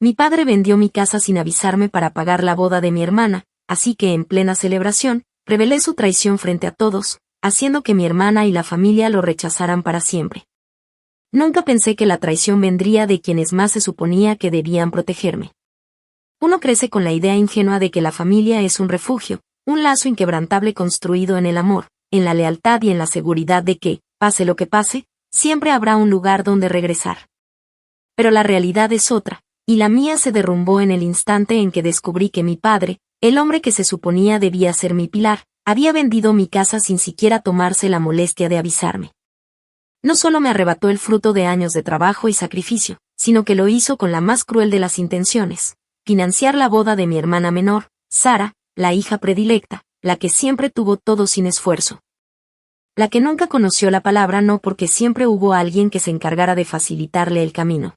Mi padre vendió mi casa sin avisarme para pagar la boda de mi hermana, así que en plena celebración, revelé su traición frente a todos, haciendo que mi hermana y la familia lo rechazaran para siempre. Nunca pensé que la traición vendría de quienes más se suponía que debían protegerme. Uno crece con la idea ingenua de que la familia es un refugio, un lazo inquebrantable construido en el amor, en la lealtad y en la seguridad de que, pase lo que pase, siempre habrá un lugar donde regresar. Pero la realidad es otra, y la mía se derrumbó en el instante en que descubrí que mi padre, el hombre que se suponía debía ser mi pilar, había vendido mi casa sin siquiera tomarse la molestia de avisarme. No solo me arrebató el fruto de años de trabajo y sacrificio, sino que lo hizo con la más cruel de las intenciones: financiar la boda de mi hermana menor, Sara, la hija predilecta, la que siempre tuvo todo sin esfuerzo. La que nunca conoció la palabra no, porque siempre hubo alguien que se encargara de facilitarle el camino.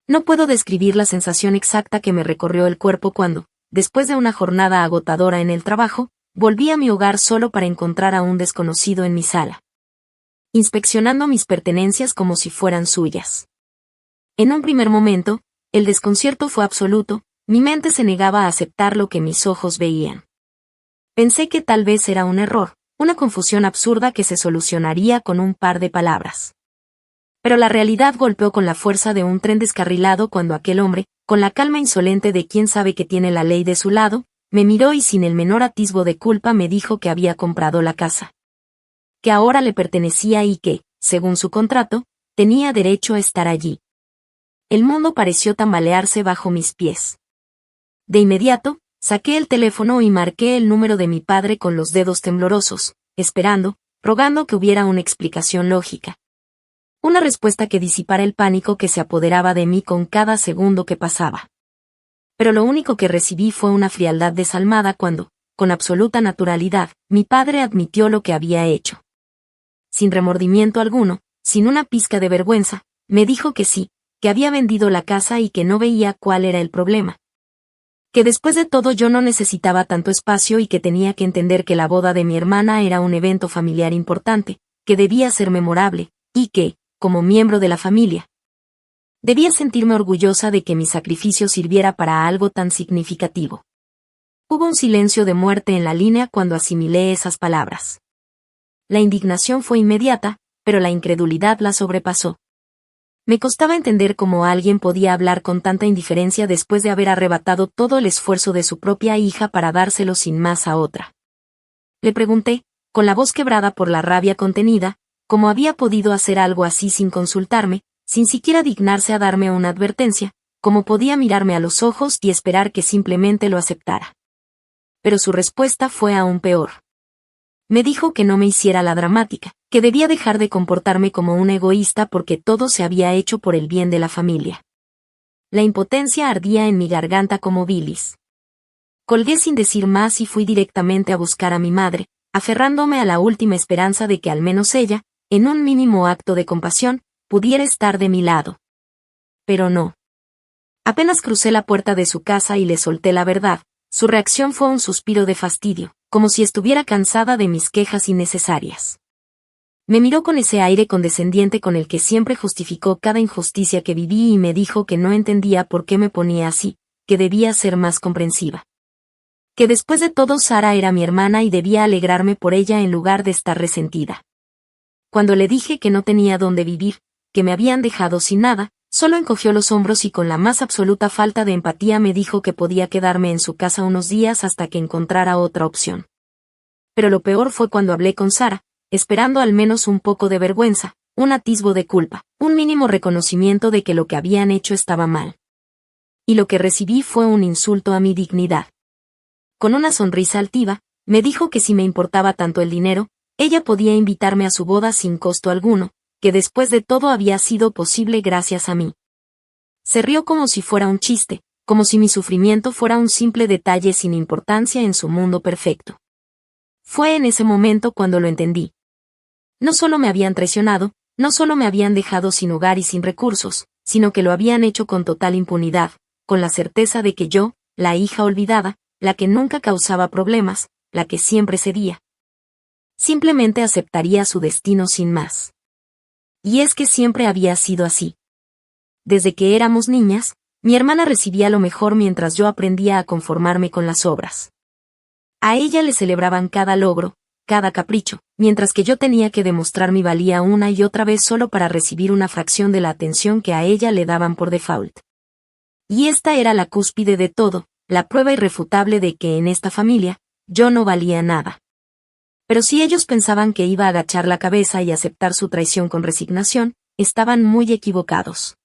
No puedo describir la sensación exacta que me recorrió el cuerpo cuando, después de una jornada agotadora en el trabajo, volví a mi hogar solo para encontrar a un desconocido en mi sala, inspeccionando mis pertenencias como si fueran suyas. En un primer momento, el desconcierto fue absoluto, mi mente se negaba a aceptar lo que mis ojos veían. Pensé que tal vez era un error, una confusión absurda que se solucionaría con un par de palabras. Pero la realidad golpeó con la fuerza de un tren descarrilado cuando aquel hombre, con la calma insolente de quien sabe que tiene la ley de su lado, me miró y sin el menor atisbo de culpa me dijo que había comprado la casa, que ahora le pertenecía y que, según su contrato, tenía derecho a estar allí. El mundo pareció tambalearse bajo mis pies. De inmediato, saqué el teléfono y marqué el número de mi padre con los dedos temblorosos, esperando, rogando que hubiera una explicación lógica. Una respuesta que disipara el pánico que se apoderaba de mí con cada segundo que pasaba. Pero lo único que recibí fue una frialdad desalmada cuando, con absoluta naturalidad, mi padre admitió lo que había hecho. Sin remordimiento alguno, sin una pizca de vergüenza, me dijo que sí, que había vendido la casa y que no veía cuál era el problema. Que después de todo yo no necesitaba tanto espacio y que tenía que entender que la boda de mi hermana era un evento familiar importante, que debía ser memorable, y que, como miembro de la familia, debía sentirme orgullosa de que mi sacrificio sirviera para algo tan significativo. Hubo un silencio de muerte en la línea cuando asimilé esas palabras. La indignación fue inmediata, pero la incredulidad la sobrepasó. Me costaba entender cómo alguien podía hablar con tanta indiferencia después de haber arrebatado todo el esfuerzo de su propia hija para dárselo sin más a otra. Le pregunté, con la voz quebrada por la rabia contenida, cómo había podido hacer algo así sin consultarme, sin siquiera dignarse a darme una advertencia, cómo podía mirarme a los ojos y esperar que simplemente lo aceptara. Pero su respuesta fue aún peor. Me dijo que no me hiciera la dramática, que debía dejar de comportarme como un egoísta porque todo se había hecho por el bien de la familia. La impotencia ardía en mi garganta como bilis. Colgué sin decir más y fui directamente a buscar a mi madre, aferrándome a la última esperanza de que al menos ella, en un mínimo acto de compasión, pudiera estar de mi lado. Pero no. Apenas crucé la puerta de su casa y le solté la verdad, su reacción fue un suspiro de fastidio, como si estuviera cansada de mis quejas innecesarias. Me miró con ese aire condescendiente con el que siempre justificó cada injusticia que viví y me dijo que no entendía por qué me ponía así, que debía ser más comprensiva. Que después de todo Sara era mi hermana y debía alegrarme por ella en lugar de estar resentida. Cuando le dije que no tenía dónde vivir, que me habían dejado sin nada, solo encogió los hombros y con la más absoluta falta de empatía me dijo que podía quedarme en su casa unos días hasta que encontrara otra opción. Pero lo peor fue cuando hablé con Sara, esperando al menos un poco de vergüenza, un atisbo de culpa, un mínimo reconocimiento de que lo que habían hecho estaba mal. Y lo que recibí fue un insulto a mi dignidad. Con una sonrisa altiva, me dijo que si me importaba tanto el dinero, ella podía invitarme a su boda sin costo alguno, que después de todo había sido posible gracias a mí. Se rió como si fuera un chiste, como si mi sufrimiento fuera un simple detalle sin importancia en su mundo perfecto. Fue en ese momento cuando lo entendí. No solo me habían traicionado, no solo me habían dejado sin hogar y sin recursos, sino que lo habían hecho con total impunidad, con la certeza de que yo, la hija olvidada, la que nunca causaba problemas, la que siempre cedía, simplemente aceptaría su destino sin más. Y es que siempre había sido así. Desde que éramos niñas, Mi hermana recibía lo mejor mientras yo aprendía a conformarme con las obras. A ella le celebraban cada logro, cada capricho, mientras que yo tenía que demostrar mi valía una y otra vez solo para recibir una fracción de la atención que a ella le daban por default. Y esta era la cúspide de todo, la prueba irrefutable de que en esta familia, yo no valía nada. Pero si ellos pensaban que iba a agachar la cabeza y aceptar su traición con resignación, estaban muy equivocados.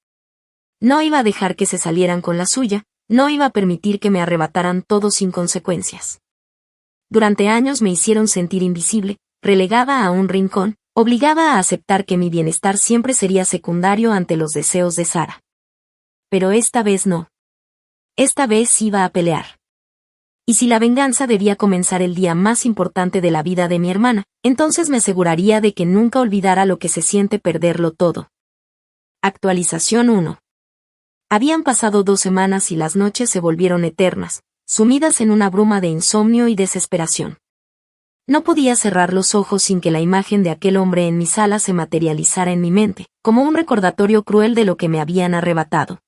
No iba a dejar que se salieran con la suya, no iba a permitir que me arrebataran todo sin consecuencias. Durante años me hicieron sentir invisible, relegada a un rincón, obligada a aceptar que mi bienestar siempre sería secundario ante los deseos de Sara. Pero esta vez no. Esta vez iba a pelear. Y si la venganza debía comenzar el día más importante de la vida de mi hermana, entonces me aseguraría de que nunca olvidara lo que se siente perderlo todo. Actualización 1. Habían pasado 2 semanas y las noches se volvieron eternas, sumidas en una bruma de insomnio y desesperación. No podía cerrar los ojos sin que la imagen de aquel hombre en mi sala se materializara en mi mente, como un recordatorio cruel de lo que me habían arrebatado.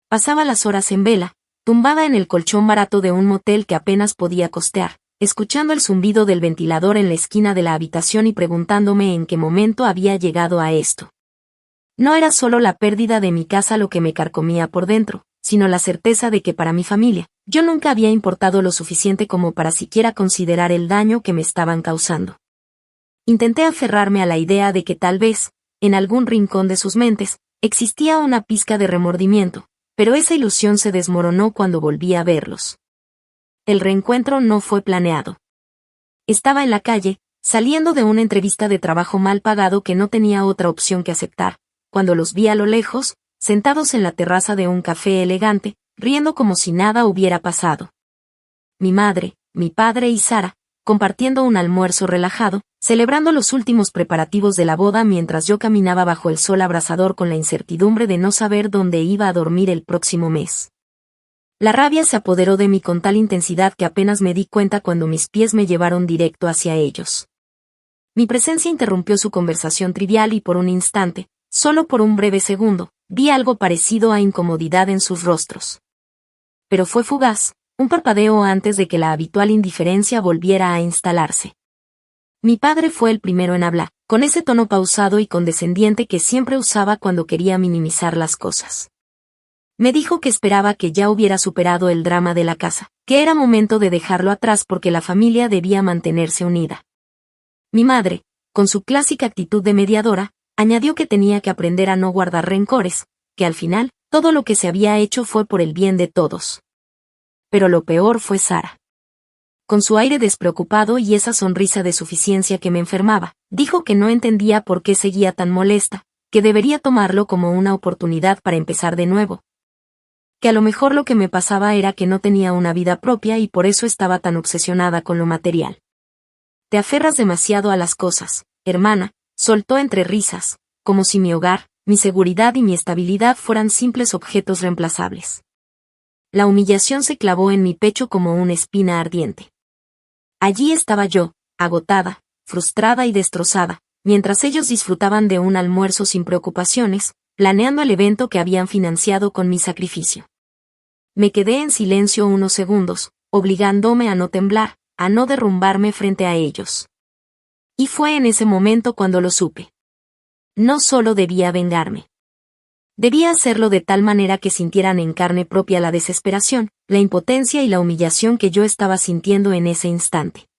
Pasaba las horas en vela, tumbada en el colchón barato de un motel que apenas podía costear, escuchando el zumbido del ventilador en la esquina de la habitación y preguntándome en qué momento había llegado a esto. No era solo la pérdida de mi casa lo que me carcomía por dentro, sino la certeza de que para mi familia, yo nunca había importado lo suficiente como para siquiera considerar el daño que me estaban causando. Intenté aferrarme a la idea de que tal vez, en algún rincón de sus mentes, existía una pizca de remordimiento, pero esa ilusión se desmoronó cuando volví a verlos. El reencuentro no fue planeado. Estaba en la calle, saliendo de una entrevista de trabajo mal pagado que no tenía otra opción que aceptar, cuando los vi a lo lejos, sentados en la terraza de un café elegante, riendo como si nada hubiera pasado. Mi madre, mi padre y Sara, compartiendo un almuerzo relajado, celebrando los últimos preparativos de la boda mientras yo caminaba bajo el sol abrasador con la incertidumbre de no saber dónde iba a dormir el próximo mes. La rabia se apoderó de mí con tal intensidad que apenas me di cuenta cuando mis pies me llevaron directo hacia ellos. Mi presencia interrumpió su conversación trivial y por un instante, solo por un breve segundo, vi algo parecido a incomodidad en sus rostros. Pero fue fugaz, un parpadeo antes de que la habitual indiferencia volviera a instalarse. Mi padre fue el primero en hablar, con ese tono pausado y condescendiente que siempre usaba cuando quería minimizar las cosas. Me dijo que esperaba que ya hubiera superado el drama de la casa, que era momento de dejarlo atrás porque la familia debía mantenerse unida. Mi madre, con su clásica actitud de mediadora, añadió que tenía que aprender a no guardar rencores, que al final, todo lo que se había hecho fue por el bien de todos. Pero lo peor fue Sara. Con su aire despreocupado y esa sonrisa de suficiencia que me enfermaba, dijo que no entendía por qué seguía tan molesta, que debería tomarlo como una oportunidad para empezar de nuevo. Que a lo mejor lo que me pasaba era que no tenía una vida propia y por eso estaba tan obsesionada con lo material. Te aferras demasiado a las cosas, hermana, soltó entre risas, como si mi hogar, mi seguridad y mi estabilidad fueran simples objetos reemplazables. La humillación se clavó en mi pecho como una espina ardiente. Allí estaba yo, agotada, frustrada y destrozada, mientras ellos disfrutaban de un almuerzo sin preocupaciones, planeando el evento que habían financiado con mi sacrificio. Me quedé en silencio unos segundos, obligándome a no temblar, a no derrumbarme frente a ellos. Y fue en ese momento cuando lo supe. No solo debía vengarme. Debía hacerlo de tal manera que sintieran en carne propia la desesperación, la impotencia y la humillación que yo estaba sintiendo en ese instante.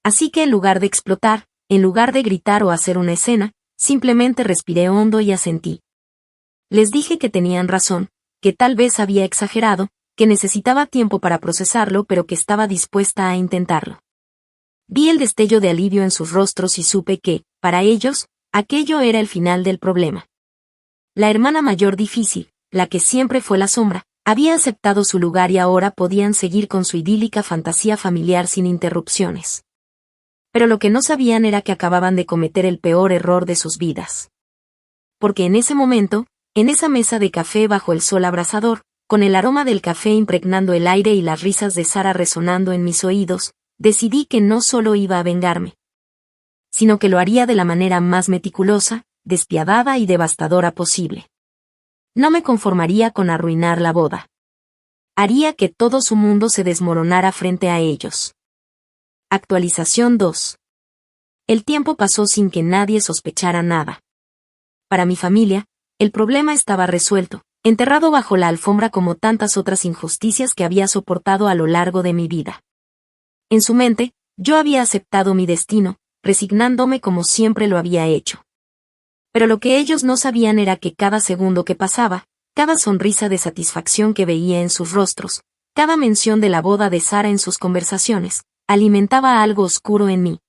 Así que en lugar de explotar, en lugar de gritar o hacer una escena, simplemente respiré hondo y asentí. Les dije que tenían razón, que tal vez había exagerado, que necesitaba tiempo para procesarlo pero que estaba dispuesta a intentarlo. Vi el destello de alivio en sus rostros y supe que, para ellos, aquello era el final del problema. La hermana mayor difícil, la que siempre fue la sombra, había aceptado su lugar y ahora podían seguir con su idílica fantasía familiar sin interrupciones. Pero lo que no sabían era que acababan de cometer el peor error de sus vidas. Porque en ese momento, en esa mesa de café bajo el sol abrasador, con el aroma del café impregnando el aire y las risas de Sara resonando en mis oídos, decidí que no solo iba a vengarme, sino que lo haría de la manera más meticulosa, despiadada y devastadora posible. No me conformaría con arruinar la boda. Haría que todo su mundo se desmoronara frente a ellos. Actualización 2. El tiempo pasó sin que nadie sospechara nada. Para mi familia, el problema estaba resuelto, enterrado bajo la alfombra como tantas otras injusticias que había soportado a lo largo de mi vida. En su mente, yo había aceptado mi destino, resignándome como siempre lo había hecho. Pero lo que ellos no sabían era que cada segundo que pasaba, cada sonrisa de satisfacción que veía en sus rostros, cada mención de la boda de Sara en sus conversaciones, alimentaba algo oscuro en mí.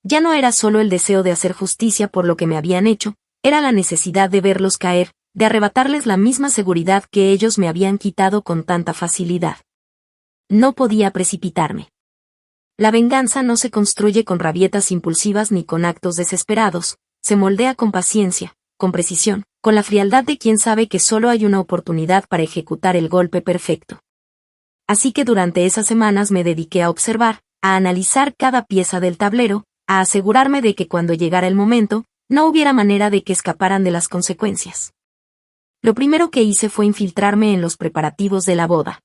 Ya no era solo el deseo de hacer justicia por lo que me habían hecho, era la necesidad de verlos caer, de arrebatarles la misma seguridad que ellos me habían quitado con tanta facilidad. No podía precipitarme. La venganza no se construye con rabietas impulsivas ni con actos desesperados, se moldea con paciencia, con precisión, con la frialdad de quien sabe que solo hay una oportunidad para ejecutar el golpe perfecto. Así que durante esas semanas me dediqué a observar, a analizar cada pieza del tablero, a asegurarme de que cuando llegara el momento, no hubiera manera de que escaparan de las consecuencias. Lo primero que hice fue infiltrarme en los preparativos de la boda.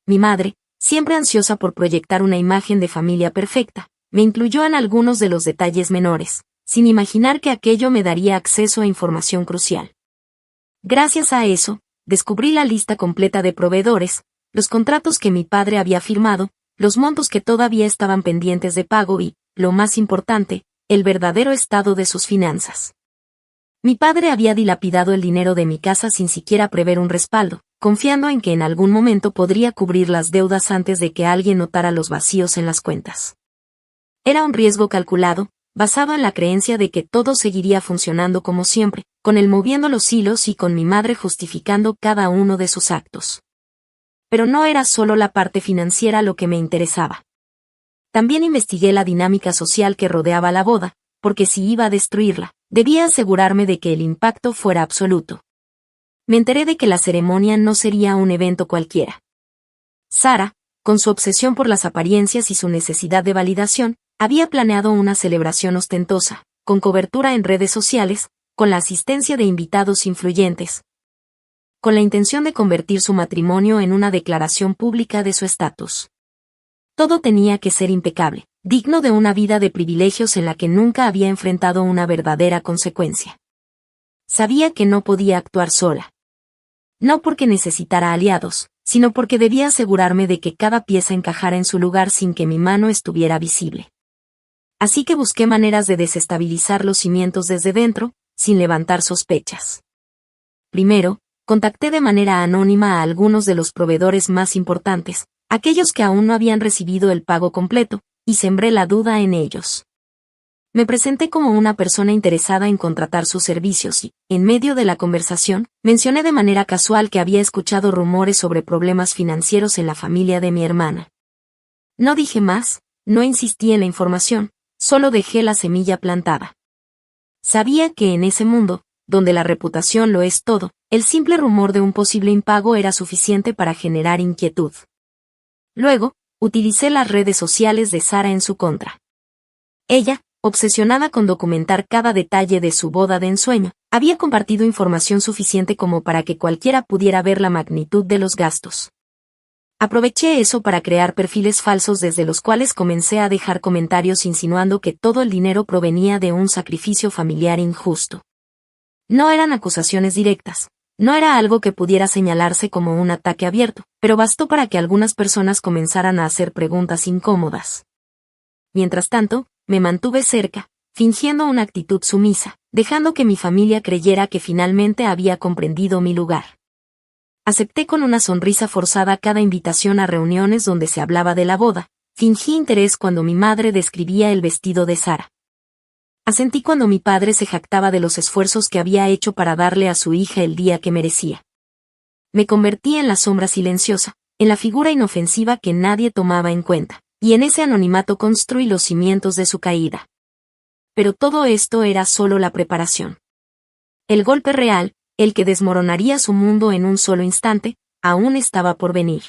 Mi madre, siempre ansiosa por proyectar una imagen de familia perfecta, me incluyó en algunos de los detalles menores, sin imaginar que aquello me daría acceso a información crucial. Gracias a eso, descubrí la lista completa de proveedores, los contratos que mi padre había firmado, los montos que todavía estaban pendientes de pago y, lo más importante, el verdadero estado de sus finanzas. Mi padre había dilapidado el dinero de mi casa sin siquiera prever un respaldo, confiando en que en algún momento podría cubrir las deudas antes de que alguien notara los vacíos en las cuentas. Era un riesgo calculado, basado en la creencia de que todo seguiría funcionando como siempre, con él moviendo los hilos y con mi madre justificando cada uno de sus actos. Pero no era solo la parte financiera lo que me interesaba. También investigué la dinámica social que rodeaba la boda, porque si iba a destruirla, debía asegurarme de que el impacto fuera absoluto. Me enteré de que la ceremonia no sería un evento cualquiera. Sara, con su obsesión por las apariencias y su necesidad de validación, había planeado una celebración ostentosa, con cobertura en redes sociales, con la asistencia de invitados influyentes, con la intención de convertir su matrimonio en una declaración pública de su estatus. Todo tenía que ser impecable, digno de una vida de privilegios en la que nunca había enfrentado una verdadera consecuencia. Sabía que no podía actuar sola. No porque necesitara aliados, sino porque debía asegurarme de que cada pieza encajara en su lugar sin que mi mano estuviera visible. Así que busqué maneras de desestabilizar los cimientos desde dentro, sin levantar sospechas. Primero, contacté de manera anónima a algunos de los proveedores más importantes, aquellos que aún no habían recibido el pago completo, y sembré la duda en ellos. Me presenté como una persona interesada en contratar sus servicios y, en medio de la conversación, mencioné de manera casual que había escuchado rumores sobre problemas financieros en la familia de mi hermana. No dije más, no insistí en la información, solo dejé la semilla plantada. Sabía que en ese mundo, donde la reputación lo es todo, el simple rumor de un posible impago era suficiente para generar inquietud. Luego, utilicé las redes sociales de Sara en su contra. Ella, obsesionada con documentar cada detalle de su boda de ensueño, había compartido información suficiente como para que cualquiera pudiera ver la magnitud de los gastos. Aproveché eso para crear perfiles falsos desde los cuales comencé a dejar comentarios insinuando que todo el dinero provenía de un sacrificio familiar injusto. No eran acusaciones directas, no era algo que pudiera señalarse como un ataque abierto, pero bastó para que algunas personas comenzaran a hacer preguntas incómodas. Mientras tanto, me mantuve cerca, fingiendo una actitud sumisa, dejando que mi familia creyera que finalmente había comprendido mi lugar. Acepté con una sonrisa forzada cada invitación a reuniones donde se hablaba de la boda, fingí interés cuando mi madre describía el vestido de Sara. Asentí cuando mi padre se jactaba de los esfuerzos que había hecho para darle a su hija el día que merecía. Me convertí en la sombra silenciosa, en la figura inofensiva que nadie tomaba en cuenta, y en ese anonimato construí los cimientos de su caída. Pero todo esto era solo la preparación. El golpe real, el que desmoronaría su mundo en un solo instante, aún estaba por venir.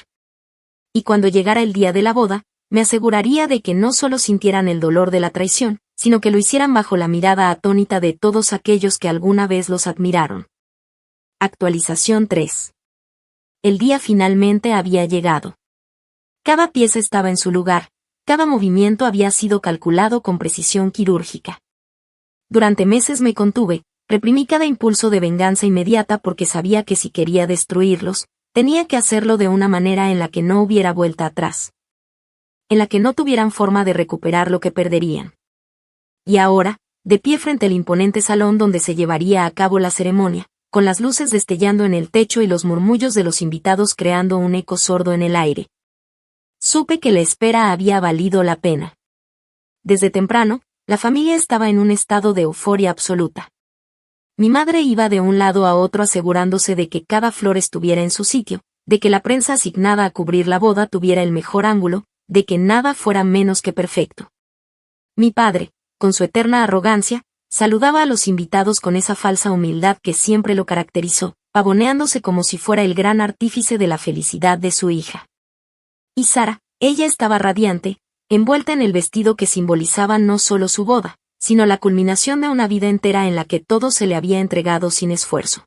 Y cuando llegara el día de la boda, me aseguraría de que no solo sintieran el dolor de la traición, sino que lo hicieran bajo la mirada atónita de todos aquellos que alguna vez los admiraron. Actualización 3. El día finalmente había llegado. Cada pieza estaba en su lugar, cada movimiento había sido calculado con precisión quirúrgica. Durante meses me contuve, reprimí cada impulso de venganza inmediata porque sabía que si quería destruirlos, tenía que hacerlo de una manera en la que no hubiera vuelta atrás. En la que no tuvieran forma de recuperar lo que perderían. Y ahora, de pie frente al imponente salón donde se llevaría a cabo la ceremonia, con las luces destellando en el techo y los murmullos de los invitados creando un eco sordo en el aire, supe que la espera había valido la pena. Desde temprano, la familia estaba en un estado de euforia absoluta. Mi madre iba de un lado a otro asegurándose de que cada flor estuviera en su sitio, de que la prensa asignada a cubrir la boda tuviera el mejor ángulo, de que nada fuera menos que perfecto. Mi padre, con su eterna arrogancia, saludaba a los invitados con esa falsa humildad que siempre lo caracterizó, pavoneándose como si fuera el gran artífice de la felicidad de su hija. Y Sara, ella estaba radiante, envuelta en el vestido que simbolizaba no solo su boda, sino la culminación de una vida entera en la que todo se le había entregado sin esfuerzo.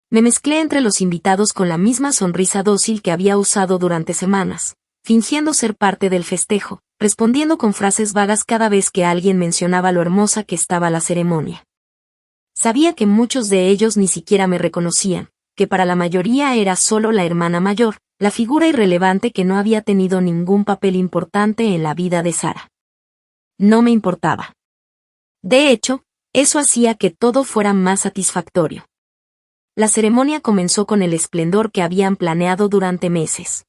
Me mezclé entre los invitados con la misma sonrisa dócil que había usado durante semanas, fingiendo ser parte del festejo, respondiendo con frases vagas cada vez que alguien mencionaba lo hermosa que estaba la ceremonia. Sabía que muchos de ellos ni siquiera me reconocían, que para la mayoría era solo la hermana mayor, la figura irrelevante que no había tenido ningún papel importante en la vida de Sara. No me importaba. De hecho, eso hacía que todo fuera más satisfactorio. La ceremonia comenzó con el esplendor que habían planeado durante meses.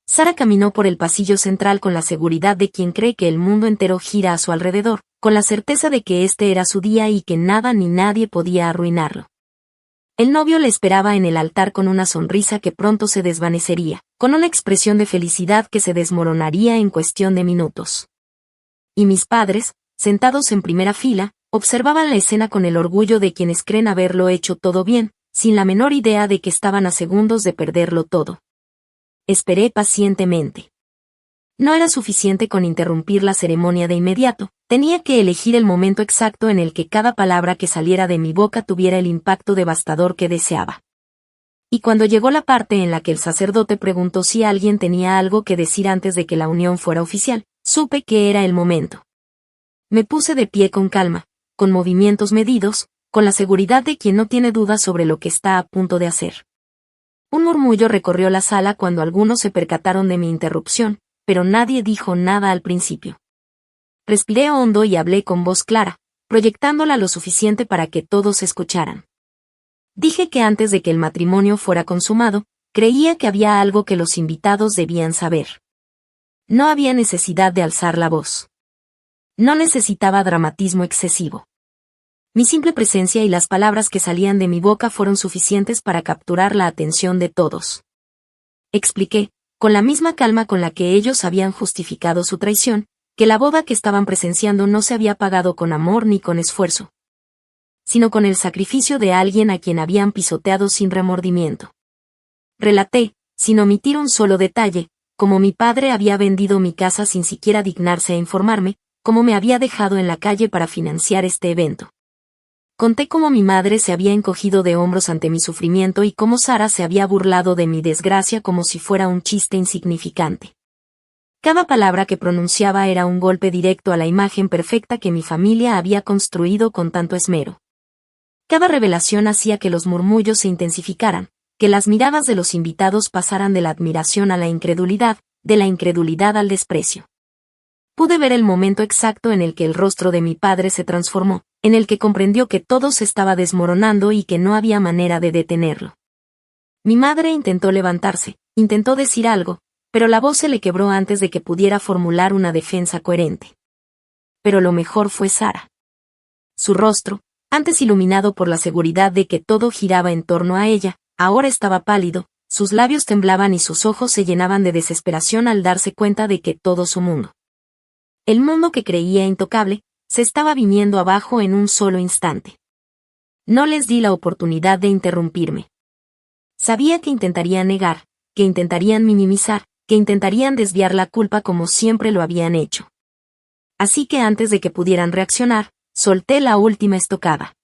Sara caminó por el pasillo central con la seguridad de quien cree que el mundo entero gira a su alrededor, con la certeza de que este era su día y que nada ni nadie podía arruinarlo. El novio le esperaba en el altar con una sonrisa que pronto se desvanecería, con una expresión de felicidad que se desmoronaría en cuestión de minutos. Y mis padres, sentados en primera fila, observaban la escena con el orgullo de quienes creen haberlo hecho todo bien, sin la menor idea de que estaban a segundos de perderlo todo. Esperé pacientemente. No era suficiente con interrumpir la ceremonia de inmediato, tenía que elegir el momento exacto en el que cada palabra que saliera de mi boca tuviera el impacto devastador que deseaba. Y cuando llegó la parte en la que el sacerdote preguntó si alguien tenía algo que decir antes de que la unión fuera oficial, supe que era el momento. Me puse de pie con calma, con movimientos medidos, con la seguridad de quien no tiene dudas sobre lo que está a punto de hacer. Un murmullo recorrió la sala cuando algunos se percataron de mi interrupción, pero nadie dijo nada al principio. Respiré hondo y hablé con voz clara, proyectándola lo suficiente para que todos escucharan. Dije que antes de que el matrimonio fuera consumado, creía que había algo que los invitados debían saber. No había necesidad de alzar la voz. No necesitaba dramatismo excesivo. Mi simple presencia y las palabras que salían de mi boca fueron suficientes para capturar la atención de todos. Expliqué, con la misma calma con la que ellos habían justificado su traición, que la boda que estaban presenciando no se había pagado con amor ni con esfuerzo, sino con el sacrificio de alguien a quien habían pisoteado sin remordimiento. Relaté, sin omitir un solo detalle, cómo mi padre había vendido mi casa sin siquiera dignarse a informarme, cómo me había dejado en la calle para financiar este evento. Conté cómo mi madre se había encogido de hombros ante mi sufrimiento y cómo Sara se había burlado de mi desgracia como si fuera un chiste insignificante. Cada palabra que pronunciaba era un golpe directo a la imagen perfecta que mi familia había construido con tanto esmero. Cada revelación hacía que los murmullos se intensificaran, que las miradas de los invitados pasaran de la admiración a la incredulidad, de la incredulidad al desprecio. Pude ver el momento exacto en el que el rostro de mi padre se transformó, en el que comprendió que todo se estaba desmoronando y que no había manera de detenerlo. Mi madre intentó levantarse, intentó decir algo, pero la voz se le quebró antes de que pudiera formular una defensa coherente. Pero lo mejor fue Sara. Su rostro, antes iluminado por la seguridad de que todo giraba en torno a ella, ahora estaba pálido, sus labios temblaban y sus ojos se llenaban de desesperación al darse cuenta de que todo su mundo, el mundo que creía intocable, se estaba viniendo abajo en un solo instante. No les di la oportunidad de interrumpirme. Sabía que intentarían negar, que intentarían minimizar, que intentarían desviar la culpa como siempre lo habían hecho. Así que antes de que pudieran reaccionar, solté la última estocada.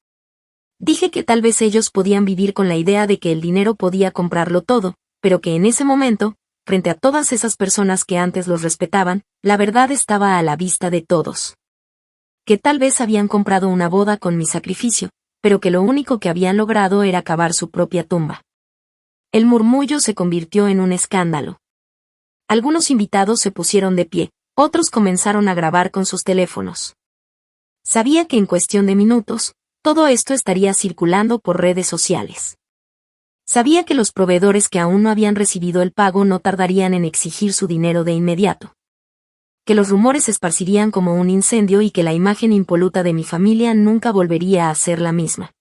Dije que tal vez ellos podían vivir con la idea de que el dinero podía comprarlo todo, pero que en ese momento, frente a todas esas personas que antes los respetaban, la verdad estaba a la vista de todos. Que tal vez habían comprado una boda con mi sacrificio, pero que lo único que habían logrado era cavar su propia tumba. El murmullo se convirtió en un escándalo. Algunos invitados se pusieron de pie, otros comenzaron a grabar con sus teléfonos. Sabía que en cuestión de minutos, todo esto estaría circulando por redes sociales. Sabía que los proveedores que aún no habían recibido el pago no tardarían en exigir su dinero de inmediato. Que los rumores se esparcirían como un incendio y que la imagen impoluta de mi familia nunca volvería a ser la misma.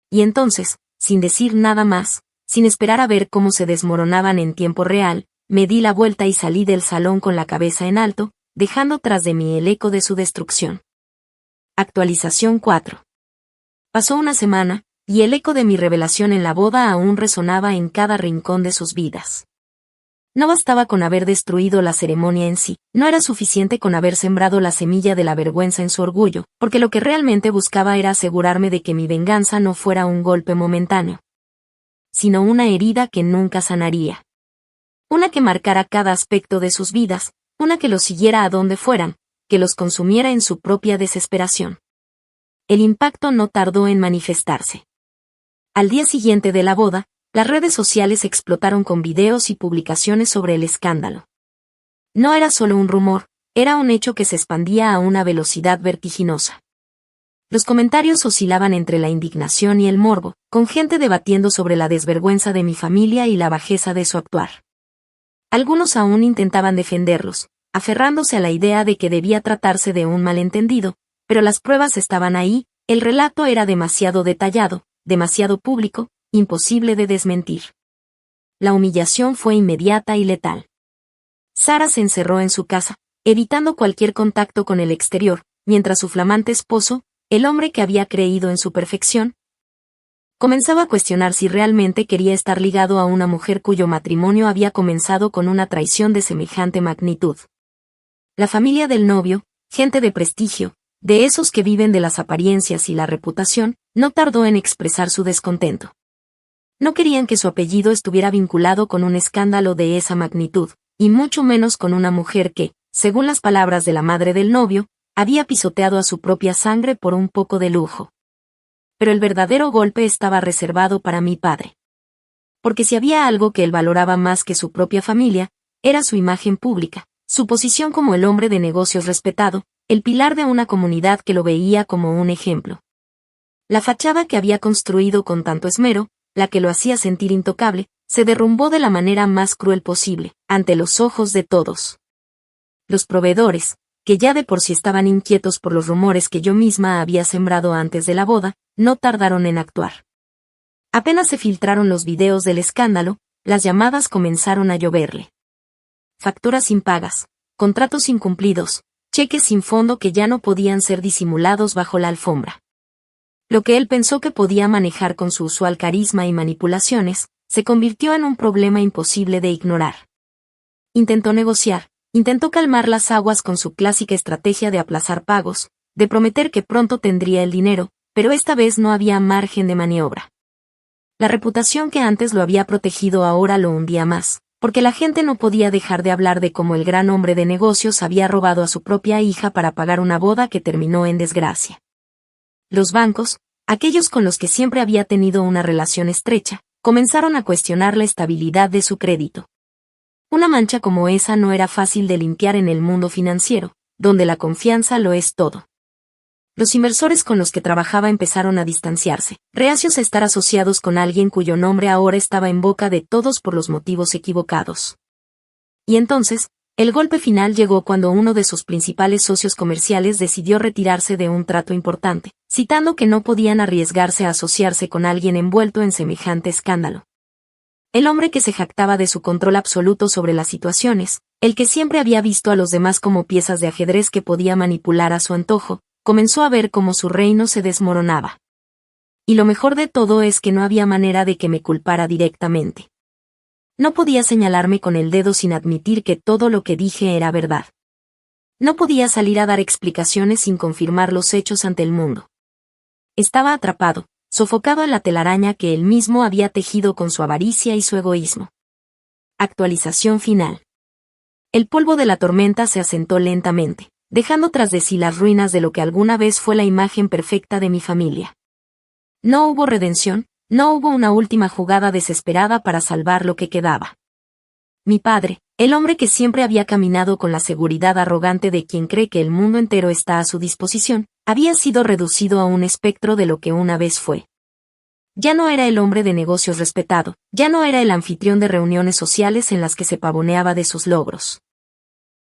Y entonces, sin decir nada más, sin esperar a ver cómo se desmoronaban en tiempo real, me di la vuelta y salí del salón con la cabeza en alto, dejando tras de mí el eco de su destrucción. Actualización 4. Pasó una semana, y el eco de mi revelación en la boda aún resonaba en cada rincón de sus vidas. No bastaba con haber destruido la ceremonia en sí, no era suficiente con haber sembrado la semilla de la vergüenza en su orgullo, porque lo que realmente buscaba era asegurarme de que mi venganza no fuera un golpe momentáneo, sino una herida que nunca sanaría. Una que marcara cada aspecto de sus vidas, una que los siguiera a donde fueran, que los consumiera en su propia desesperación. El impacto no tardó en manifestarse. Al día siguiente de la boda, las redes sociales explotaron con videos y publicaciones sobre el escándalo. No era solo un rumor, era un hecho que se expandía a una velocidad vertiginosa. Los comentarios oscilaban entre la indignación y el morbo, con gente debatiendo sobre la desvergüenza de mi familia y la bajeza de su actuar. Algunos aún intentaban defenderlos, aferrándose a la idea de que debía tratarse de un malentendido, pero las pruebas estaban ahí, el relato era demasiado detallado, demasiado público, imposible de desmentir. La humillación fue inmediata y letal. Sara se encerró en su casa, evitando cualquier contacto con el exterior, mientras su flamante esposo, el hombre que había creído en su perfección, comenzaba a cuestionar si realmente quería estar ligado a una mujer cuyo matrimonio había comenzado con una traición de semejante magnitud. La familia del novio, gente de prestigio, de esos que viven de las apariencias y la reputación, no tardó en expresar su descontento. No querían que su apellido estuviera vinculado con un escándalo de esa magnitud, y mucho menos con una mujer que, según las palabras de la madre del novio, había pisoteado a su propia sangre por un poco de lujo. Pero el verdadero golpe estaba reservado para mi padre. Porque si había algo que él valoraba más que su propia familia, era su imagen pública, su posición como el hombre de negocios respetado, el pilar de una comunidad que lo veía como un ejemplo. La fachada que había construido con tanto esmero, la que lo hacía sentir intocable, se derrumbó de la manera más cruel posible, ante los ojos de todos. Los proveedores, que ya de por sí estaban inquietos por los rumores que yo misma había sembrado antes de la boda, no tardaron en actuar. Apenas se filtraron los videos del escándalo, las llamadas comenzaron a lloverle. Facturas impagas, contratos incumplidos, cheques sin fondo que ya no podían ser disimulados bajo la alfombra. Lo que él pensó que podía manejar con su usual carisma y manipulaciones, se convirtió en un problema imposible de ignorar. Intentó negociar, intentó calmar las aguas con su clásica estrategia de aplazar pagos, de prometer que pronto tendría el dinero, pero esta vez no había margen de maniobra. La reputación que antes lo había protegido ahora lo hundía más, porque la gente no podía dejar de hablar de cómo el gran hombre de negocios había robado a su propia hija para pagar una boda que terminó en desgracia. Los bancos, aquellos con los que siempre había tenido una relación estrecha, comenzaron a cuestionar la estabilidad de su crédito. Una mancha como esa no era fácil de limpiar en el mundo financiero, donde la confianza lo es todo. Los inversores con los que trabajaba empezaron a distanciarse, reacios a estar asociados con alguien cuyo nombre ahora estaba en boca de todos por los motivos equivocados. Y entonces, el golpe final llegó cuando uno de sus principales socios comerciales decidió retirarse de un trato importante, citando que no podían arriesgarse a asociarse con alguien envuelto en semejante escándalo. El hombre que se jactaba de su control absoluto sobre las situaciones, el que siempre había visto a los demás como piezas de ajedrez que podía manipular a su antojo, comenzó a ver cómo su reino se desmoronaba. Y lo mejor de todo es que no había manera de que me culpara directamente. No podía señalarme con el dedo sin admitir que todo lo que dije era verdad. No podía salir a dar explicaciones sin confirmar los hechos ante el mundo. Estaba atrapado, sofocado en la telaraña que él mismo había tejido con su avaricia y su egoísmo. Actualización final. El polvo de la tormenta se asentó lentamente, dejando tras de sí las ruinas de lo que alguna vez fue la imagen perfecta de mi familia. No hubo redención, no hubo una última jugada desesperada para salvar lo que quedaba. Mi padre, el hombre que siempre había caminado con la seguridad arrogante de quien cree que el mundo entero está a su disposición, había sido reducido a un espectro de lo que una vez fue. Ya no era el hombre de negocios respetado, ya no era el anfitrión de reuniones sociales en las que se pavoneaba de sus logros.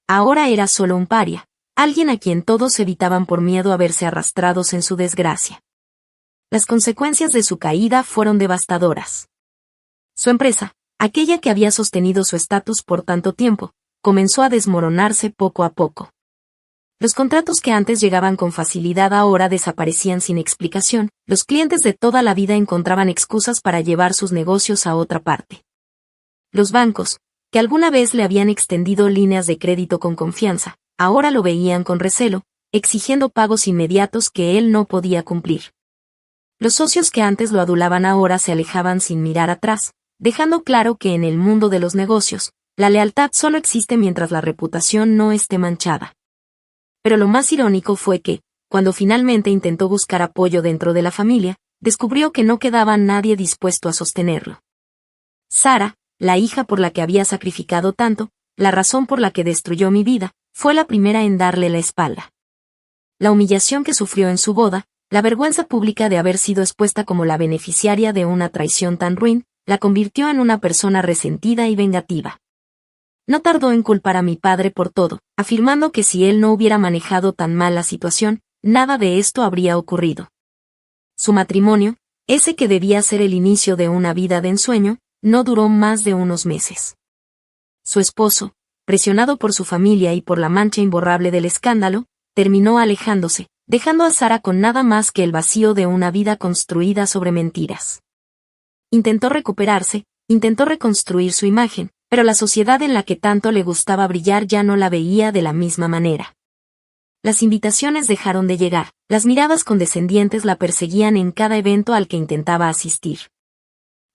Ahora era solo un paria, alguien a quien todos evitaban por miedo a verse arrastrados en su desgracia. Las consecuencias de su caída fueron devastadoras. Su empresa, aquella que había sostenido su estatus por tanto tiempo, comenzó a desmoronarse poco a poco. Los contratos que antes llegaban con facilidad ahora desaparecían sin explicación, los clientes de toda la vida encontraban excusas para llevar sus negocios a otra parte. Los bancos, que alguna vez le habían extendido líneas de crédito con confianza, ahora lo veían con recelo, exigiendo pagos inmediatos que él no podía cumplir. Los socios que antes lo adulaban ahora se alejaban sin mirar atrás, dejando claro que en el mundo de los negocios, la lealtad solo existe mientras la reputación no esté manchada. Pero lo más irónico fue que, cuando finalmente intentó buscar apoyo dentro de la familia, descubrió que no quedaba nadie dispuesto a sostenerlo. Sara, la hija por la que había sacrificado tanto, la razón por la que destruyó mi vida, fue la primera en darle la espalda. La humillación que sufrió en su boda, la vergüenza pública de haber sido expuesta como la beneficiaria de una traición tan ruin, la convirtió en una persona resentida y vengativa. No tardó en culpar a mi padre por todo, afirmando que si él no hubiera manejado tan mal la situación, nada de esto habría ocurrido. Su matrimonio, ese que debía ser el inicio de una vida de ensueño, no duró más de unos meses. Su esposo, presionado por su familia y por la mancha imborrable del escándalo, terminó alejándose, dejando a Sara con nada más que el vacío de una vida construida sobre mentiras. Intentó recuperarse, intentó reconstruir su imagen, pero la sociedad en la que tanto le gustaba brillar ya no la veía de la misma manera. Las invitaciones dejaron de llegar, las miradas condescendientes la perseguían en cada evento al que intentaba asistir.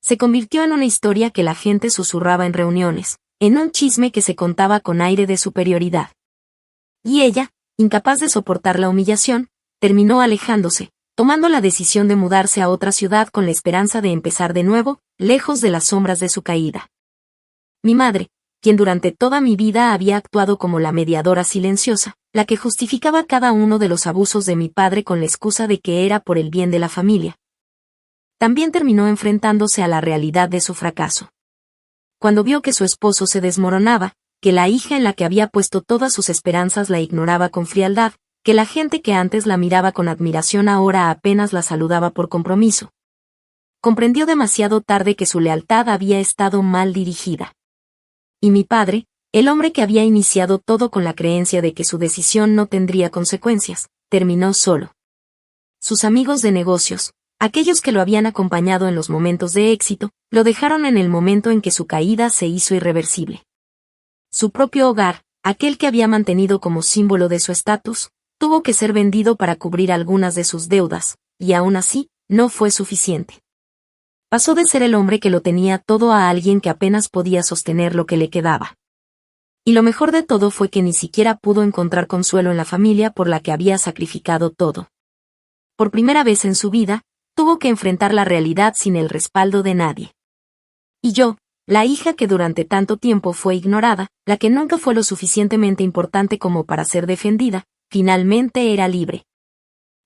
Se convirtió en una historia que la gente susurraba en reuniones, en un chisme que se contaba con aire de superioridad. Y ella, incapaz de soportar la humillación, terminó alejándose, tomando la decisión de mudarse a otra ciudad con la esperanza de empezar de nuevo, lejos de las sombras de su caída. Mi madre, quien durante toda mi vida había actuado como la mediadora silenciosa, la que justificaba cada uno de los abusos de mi padre con la excusa de que era por el bien de la familia, también terminó enfrentándose a la realidad de su fracaso. Cuando vio que su esposo se desmoronaba, que la hija en la que había puesto todas sus esperanzas la ignoraba con frialdad, que la gente que antes la miraba con admiración ahora apenas la saludaba por compromiso, comprendió demasiado tarde que su lealtad había estado mal dirigida. Y mi padre, el hombre que había iniciado todo con la creencia de que su decisión no tendría consecuencias, terminó solo. Sus amigos de negocios, aquellos que lo habían acompañado en los momentos de éxito, lo dejaron en el momento en que su caída se hizo irreversible. Su propio hogar, aquel que había mantenido como símbolo de su estatus, tuvo que ser vendido para cubrir algunas de sus deudas, y aún así, no fue suficiente. Pasó de ser el hombre que lo tenía todo a alguien que apenas podía sostener lo que le quedaba. Y lo mejor de todo fue que ni siquiera pudo encontrar consuelo en la familia por la que había sacrificado todo. Por primera vez en su vida, tuvo que enfrentar la realidad sin el respaldo de nadie. Y yo, la hija que durante tanto tiempo fue ignorada, la que nunca fue lo suficientemente importante como para ser defendida, finalmente era libre.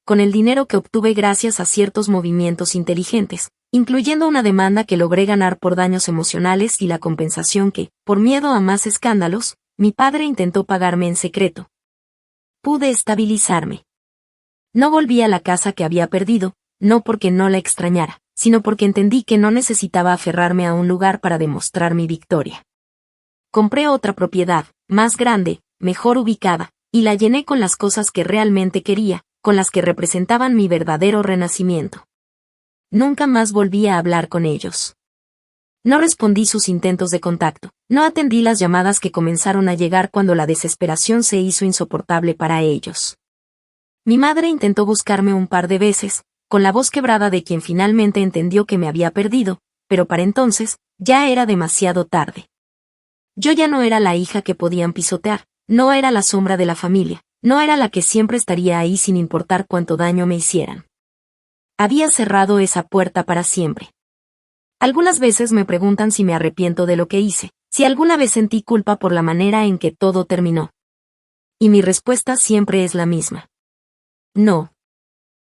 Con el dinero que obtuve gracias a ciertos movimientos inteligentes, incluyendo una demanda que logré ganar por daños emocionales y la compensación que, por miedo a más escándalos, mi padre intentó pagarme en secreto. Pude estabilizarme. No volví a la casa que había perdido, no porque no la extrañara, sino porque entendí que no necesitaba aferrarme a un lugar para demostrar mi victoria. Compré otra propiedad, más grande, mejor ubicada, y la llené con las cosas que realmente quería, con las que representaban mi verdadero renacimiento. Nunca más volví a hablar con ellos. No respondí sus intentos de contacto, no atendí las llamadas que comenzaron a llegar cuando la desesperación se hizo insoportable para ellos. Mi madre intentó buscarme un par de veces, con la voz quebrada de quien finalmente entendió que me había perdido, pero para entonces, ya era demasiado tarde. Yo ya no era la hija que podían pisotear, no era la sombra de la familia, no era la que siempre estaría ahí sin importar cuánto daño me hicieran. Había cerrado esa puerta para siempre. Algunas veces me preguntan si me arrepiento de lo que hice, si alguna vez sentí culpa por la manera en que todo terminó. Y mi respuesta siempre es la misma. No.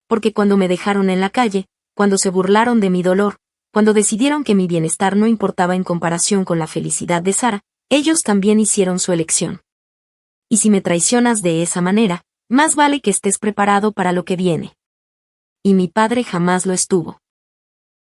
Porque cuando me dejaron en la calle, cuando se burlaron de mi dolor, cuando decidieron que mi bienestar no importaba en comparación con la felicidad de Sara, ellos también hicieron su elección. Y si me traicionas de esa manera, más vale que estés preparado para lo que viene. Y mi padre jamás lo estuvo.